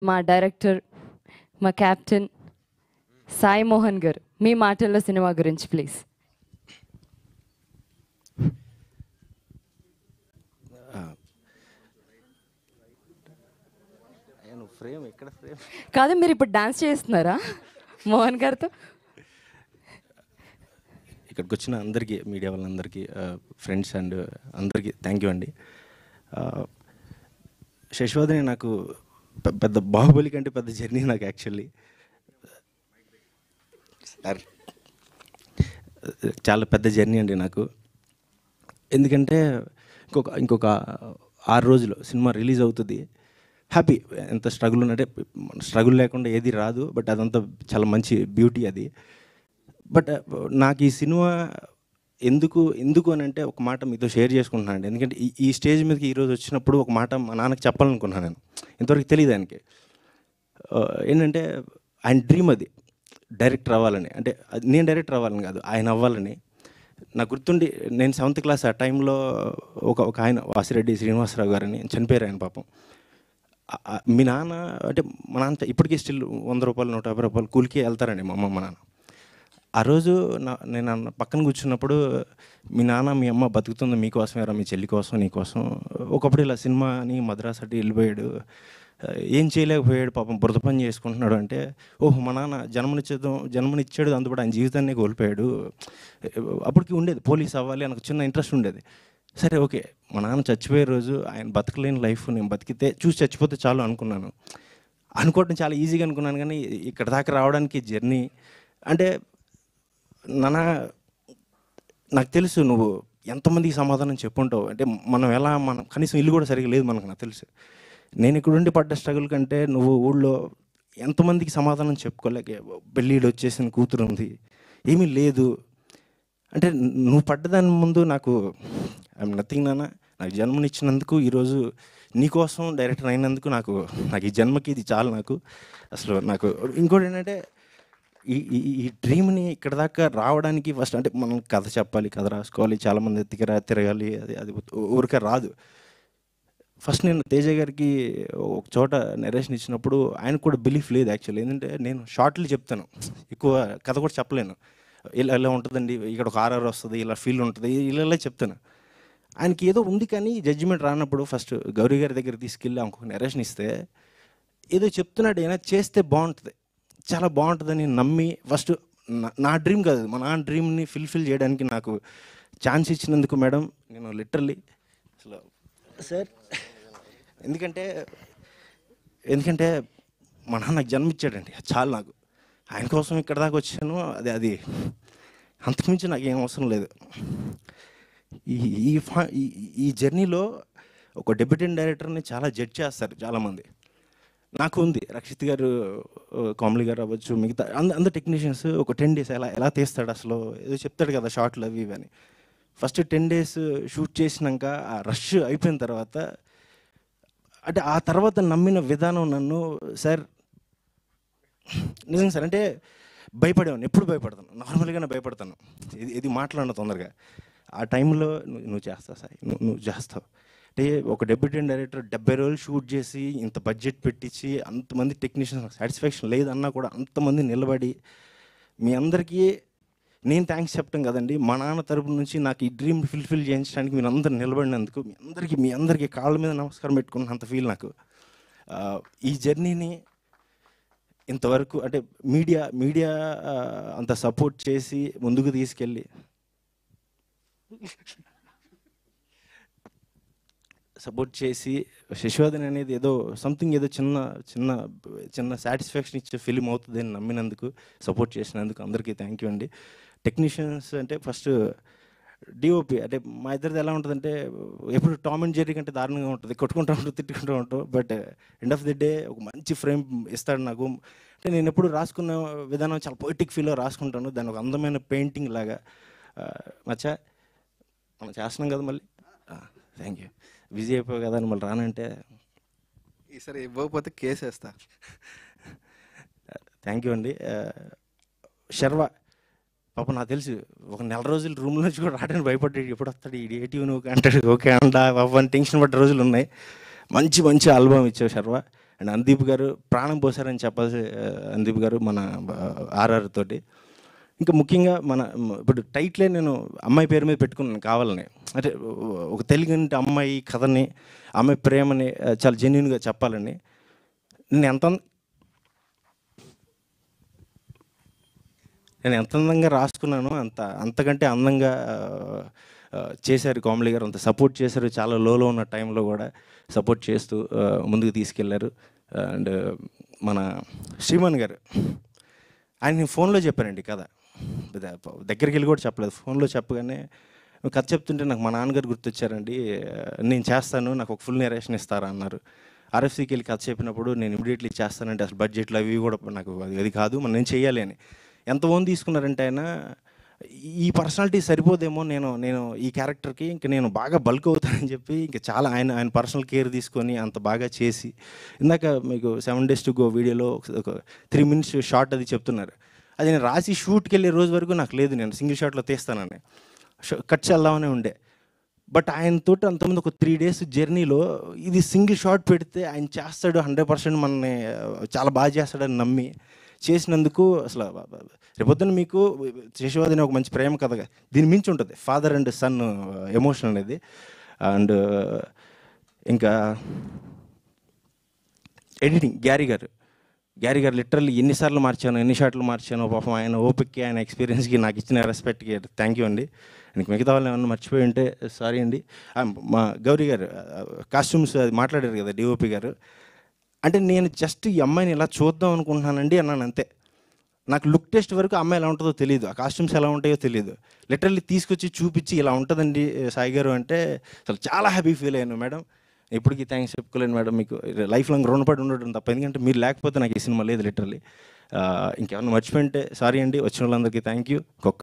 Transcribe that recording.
మా డైరెక్టర్, మా కెప్టెన్ సాయి మోహన్ గారు, మీ మాటల్లో సినిమా గురించి ప్లీజ్. ఫ్రేమ్ ఎక్కడ ఫ్రేమ్ కాదు, మీరు ఇప్పుడు డాన్స్ చేస్తున్నారా మోహన్ గారితో? ఇక్కడికి వచ్చిన అందరికీ, మీడియా వాళ్ళందరికీ, ఫ్రెండ్స్ అండ్ అందరికీ థ్యాంక్ యూ అండి. శశివర్ధని నాకు పెద్ద బాహుబలి కంటే పెద్ద జర్నీ నాకు యాక్చువల్లీ. చాలా పెద్ద జర్నీ అండి నాకు. ఎందుకంటే ఇంకొక 6 రోజులు సినిమా రిలీజ్ అవుతుంది. హ్యాపీ. ఎంత స్ట్రగుల్ ఉన్నట్టే, స్ట్రగుల్ లేకుండా ఏది రాదు, బట్ అదంతా చాలా మంచి బ్యూటీ అది. బట్ నాకు ఈ సినిమా ఎందుకు అని అంటే ఒక మాట మీతో షేర్ చేసుకుంటున్నాను అండి. ఎందుకంటే ఈ స్టేజ్ మీదకి ఈరోజు వచ్చినప్పుడు ఒక మాట మా నాన్నకి చెప్పాలనుకున్నాను నేను. ఇంతవరకు తెలియదు ఆయనకి. ఏంటంటే ఆయన డ్రీమ్ అది డైరెక్టర్ అవ్వాలని. అంటే నేను డైరెక్టర్ అవ్వాలని కాదు, ఆయన అవ్వాలని. నాకు గుర్తుండి నేను 7th క్లాస్ ఆ టైంలో ఒక ఆయన వాసిరెడ్డి శ్రీనివాసరావు గారని చనిపోయారు. ఆయన పాపం. మీ నాన్న అంటే మా నాన్న ఇప్పటికీ స్టిల్ 100 రూపాయలు 150 రూపాయలు కూలికి వెళ్తారండి మా అమ్మ మా నాన్న. ఆ రోజు నేను పక్కన కూర్చున్నప్పుడు, మీ నాన్న మీ అమ్మ బతుకుతుంది మీకోసమేరా, మీ చెల్లి కోసం, నీ కోసం. ఒకప్పుడు ఇలా సినిమా అని మద్రాసు అటు వెళ్ళిపోయాడు, ఏం చేయలేకపోయాడు పాపం, బురద పని చేసుకుంటున్నాడు అంటే, ఓహో మా నాన్న జన్మనిచ్చాడు, అందుబాటు ఆయన జీవితాన్ని కోల్పోయాడు. అప్పటికి ఉండేది పోలీస్ అవ్వాలి అని చిన్న ఇంట్రెస్ట్ ఉండేది. సరే ఓకే, మా నాన్న చచ్చిపోయే రోజు ఆయన బతకలేని లైఫ్ నేను బతికితే చూసి చచ్చిపోతే చాలు అనుకున్నాను. అనుకోవడం చాలా ఈజీగా అనుకున్నాను, కానీ ఇక్కడ దాకా రావడానికి జర్నీ అంటే, నాన్న నాకు తెలుసు నువ్వు ఎంతమందికి సమాధానం చెప్పుంటావు. అంటే మనం కనీసం ఇల్లు కూడా సరిగ్గా లేదు మనకు, నాకు తెలుసు. నేను ఇక్కడుండి పడ్డ స్ట్రగుల్ కంటే నువ్వు ఊళ్ళో ఎంతమందికి సమాధానం చెప్పుకోలేక, పెళ్ళిళ్ళు వచ్చేసిన కూతురు ఉంది, ఏమీ లేదు అంటే, నువ్వు పడ్డదాని ముందు నాకు ఐఎమ్ నథింగ్ నాన్న. నాకు జన్మనిచ్చినందుకు, ఈరోజు నీకోసం డైరెక్టర్ అయినందుకు నాకు ఈ జన్మకి ఇది చాలు నాకు. అసలు నాకు ఇంకోటి ఏంటంటే, ఈ డ్రీమ్ని ఇక్కడ దాకా రావడానికి ఫస్ట్ అంటే మనం కథ చెప్పాలి, కథ రాసుకోవాలి, చాలామంది తిరగాలి, అది ఊరికే రాదు. ఫస్ట్ నేను తేజ గారికి ఒక చోట నరేషన్ ఇచ్చినప్పుడు ఆయనకు కూడా బిలీఫ్ లేదు యాక్చువల్లీ. ఏంటంటే నేను షార్ట్లు చెప్తాను, ఎక్కువ కథ కూడా చెప్పలేను. ఇలా ఉంటుందండి, ఇక్కడ ఒక ఆర్ఆర్ వస్తుంది, ఇలా ఫీల్ ఉంటుంది, ఇలా చెప్తాను. ఆయనకి ఏదో ఉంది, కానీ జడ్జిమెంట్ రానప్పుడు ఫస్ట్ గౌరీ గారి దగ్గర తీసుకెళ్ళి ఇంకొక నరేషన్ ఇస్తే, ఏదో చెప్తున్నాడు అయినా చేస్తే బాగుంటుంది, చాలా బాగుంటుందని నమ్మి ఫస్ట్ నా డ్రీమ్ కాదు, మా నాన్న డ్రీమ్ని ఫుల్ఫిల్ చేయడానికి నాకు ఛాన్స్ ఇచ్చినందుకు మేడం నేను లిటరల్లీ అసలు సార్, ఎందుకంటే మా నాన్న నాకు జన్మిచ్చాడండి, చాలు నాకు. ఆయన కోసం ఇక్కడ దాకా వచ్చాను, అది అంతకుమించి నాకు ఏం అవసరం లేదు. ఈ జర్నీలో ఒక డెబ్యూటెంట్ డైరెక్టర్ని చాలా జడ్జ్ చేస్తారు చాలామంది. నాకు ఉంది, రక్షిత్ గారు, కోమలి గారు అవ్వచ్చు, మిగతా అందరు టెక్నీషియన్స్ ఒక 10 days ఎలా తీస్తాడు అసలు, ఏదో చెప్తాడు కదా షార్ట్లు అవి ఇవి అని. ఫస్ట్ 10 days షూట్ చేసినాక ఆ రష్ అయిపోయిన తర్వాత, అంటే ఆ తర్వాత నమ్మిన విధానం నన్ను సార్, నిజంగా సార్, అంటే భయపడేవాడిని, ఎప్పుడు భయపడతాను, నార్మల్గానే భయపడతాను, ఇది మాట్లాడిన తొందరగా. ఆ టైంలో నువ్వు చేస్తావు సార్, నువ్వు చేస్తావు అంటే, ఒక డెబ్యూటెంట్ డైరెక్టర్ 70 రోజులు షూట్ చేసి ఇంత బడ్జెట్ పెట్టించి అంతమంది టెక్నీషియన్స్ సాటిస్ఫాక్షన్ లేదన్నా కూడా అంతమంది నిలబడి, మీ అందరికీ నేను థ్యాంక్స్ చెప్పడం కదండి, మా నాన్న తరపు నుంచి నాకు ఈ డ్రీమ్ ఫుల్ఫిల్ చేయించడానికి మీరు అందరు నిలబడినందుకు మీ అందరికీ కాళ్ళ మీద నమస్కారం పెట్టుకున్నంత ఫీల్ నాకు. ఈ జర్నీని ఇంతవరకు అంటే మీడియా అంత సపోర్ట్ చేసి ముందుకు తీసుకెళ్ళి శశివర్ధని అనేది ఏదో సంథింగ్, ఏదో చిన్న సాటిస్ఫాక్షన్ ఇచ్చే ఫిలిం అవుతుంది అని నమ్మినందుకు, సపోర్ట్ చేసినందుకు అందరికీ థ్యాంక్ యూ అండి. టెక్నీషియన్స్ అంటే ఫస్ట్ డిఓపి, అంటే మా ఇద్దరిది ఎలా ఉంటుందంటే, ఎప్పుడు టామ్ అండ్ జెర్రీ కంటే దారుణంగా ఉంటుంది, కొట్టుకుంటూ ఉంటాం, తిట్టుకుంటూ ఉంటాం. But end of the day ఒక మంచి ఫ్రేమ్ ఇస్తాడు నాకు. అంటే నేను ఎప్పుడు రాసుకున్న విధానం చాలా పొయిటిక్ ఫీల్లో రాసుకుంటాను, దాన్ని ఒక అందమైన పెయింటింగ్ లాగా. మచ్చా మనం చేస్తున్నాం కదా, మళ్ళీ థ్యాంక్ యూ. బిజీ అయిపోయావు కదా అని మళ్ళీ రానంటే, ఈసారి ఇవ్వకపోతే కేసు వేస్తా. థ్యాంక్ యూ అండి. శర్వ పాప నాకు తెలుసు, ఒక 4 రోజులు రూమ్ నుంచి కూడా రావడానికి భయపడ్డాడు, ఎప్పుడు వస్తాడు ఈ ఏటీవీ నువ్వు అంటాడు. ఓకే అంటా పాప అని టెన్షన్ పడ్డ రోజులు ఉన్నాయి. మంచి ఆల్బమ్ ఇచ్చావు శర్వ. అండ్ అందీప్ గారు ప్రాణం పోసారని చెప్పాల్సి, అందీప్ గారు మన ఆర్ఆర్ తోటి. ఇంకా ముఖ్యంగా ఇప్పుడు టైటిలే నేను అమ్మాయి పేరు మీద పెట్టుకున్నాను కావాలని. అంటే ఒక తెలుగు అమ్మాయి కథని, అమ్మాయి ప్రేమని చాలా జెన్యున్గా చెప్పాలని నేను ఎంత అందంగా రాసుకున్నానో అంతకంటే అందంగా చేశారు కామెడీ గారు. అంత సపోర్ట్ చేశారు, చాలా లోలో ఉన్న టైంలో కూడా సపోర్ట్ చేస్తూ ముందుకు తీసుకెళ్లారు. అండ్ మన శ్రీమన్ గారు, ఆయన ఫోన్లో చెప్పారండి కథ, దగ్గరికి వెళ్ళి కూడా చెప్పలేదు, ఫోన్లో చెప్పగానే కథ చెప్తుంటే నాకు మా నాన్నగారు గుర్తొచ్చారండి. నేను చేస్తాను, నాకు ఒక ఫుల్ నెరేషన్ ఇస్తారా అన్నారు. ఆర్ఎఫ్సీకి వెళ్ళి కథ చెప్పినప్పుడు నేను ఇమీడియట్లీ చేస్తానంటే అసలు బడ్జెట్లు అవి కూడా నాకు అది కాదు, మనం నేను చెయ్యాలి అని. ఎంత ఓన్ తీసుకున్నారంటే ఆయన, ఈ పర్సనాలిటీ సరిపోదేమో, నేను ఈ క్యారెక్టర్కి ఇంకా నేను బాగా బల్క్ అవుతానని చెప్పి ఇంకా చాలా ఆయన పర్సనల్ కేర్ తీసుకొని అంత బాగా చేసి, ఇందాక మీకు 7 days to go వీడియోలో ఒక 3 minutes షార్ట్ అది చెప్తున్నారు. అది నేను రాసి షూట్కి వెళ్ళే రోజు వరకు నాకు లేదు, నేను సింగిల్ షాట్లో తీస్తానని కట్ చేద్దామనే ఉండే. బట్ ఆయనతో అంతమంది ఒక 3 days జర్నీలో ఇది సింగిల్ షాట్ పెడితే ఆయన చేస్తాడు, 100% మనని చాలా బాగా చేస్తాడని నమ్మి చేసినందుకు అసలు రేపొద్దున మీకు శిశువాది అనే ఒక మంచి ప్రేమ కథగా దీని మించి ఉంటుంది, ఫాదర్ అండ్ సన్ ఎమోషన్ అనేది. అండ్ ఇంకా ఎడిటింగ్ గ్యారీ గారు లిటరల్లీ ఎన్నిసార్లు మార్చాను, ఎన్ని షాట్లు మార్చాను, పాపం ఆయన ఓపిక్కి, ఆయన ఎక్స్పీరియన్స్కి, నాకు ఇచ్చిన రెస్పెక్ట్కి థ్యాంక్ యూ అండి. ఆయనకి మిగతా వాళ్ళు ఏమన్నా మర్చిపోయి ఉంటే సారీ అండి. మా గౌరీ గారు కాస్ట్యూమ్స్ అది మాట్లాడారు కదా డిఓపి గారు, అంటే నేను జస్ట్ ఈ అమ్మాయిని ఇలా చూద్దాం అనుకుంటున్నానండి అన్నాను అంతే. నాకు లుక్ టెస్ట్ వరకు అమ్మాయి ఎలా ఉంటుందో తెలియదు, ఆ కాస్ట్యూమ్స్ ఎలా ఉంటాయో తెలియదు. లిటరల్లీ తీసుకొచ్చి చూపించి ఇలా ఉంటుందండి సాయి గారు అంటే అసలు చాలా హ్యాపీ ఫీల్ అయ్యాను మేడం. ఇప్పటికీ థ్యాంక్స్ చెప్పుకోలేను మేడం, మీకు లైఫ్ లాంగ్ రుణపడి ఉండడం తప్ప, ఎందుకంటే మీరు లేకపోతే నాకు ఈ సినిమా లేదు లిటరల్లీ. ఇంకేమన్నా మర్చిపోయింటే సారీ అండి. వచ్చిన వాళ్ళందరికీ థ్యాంక్ యూ.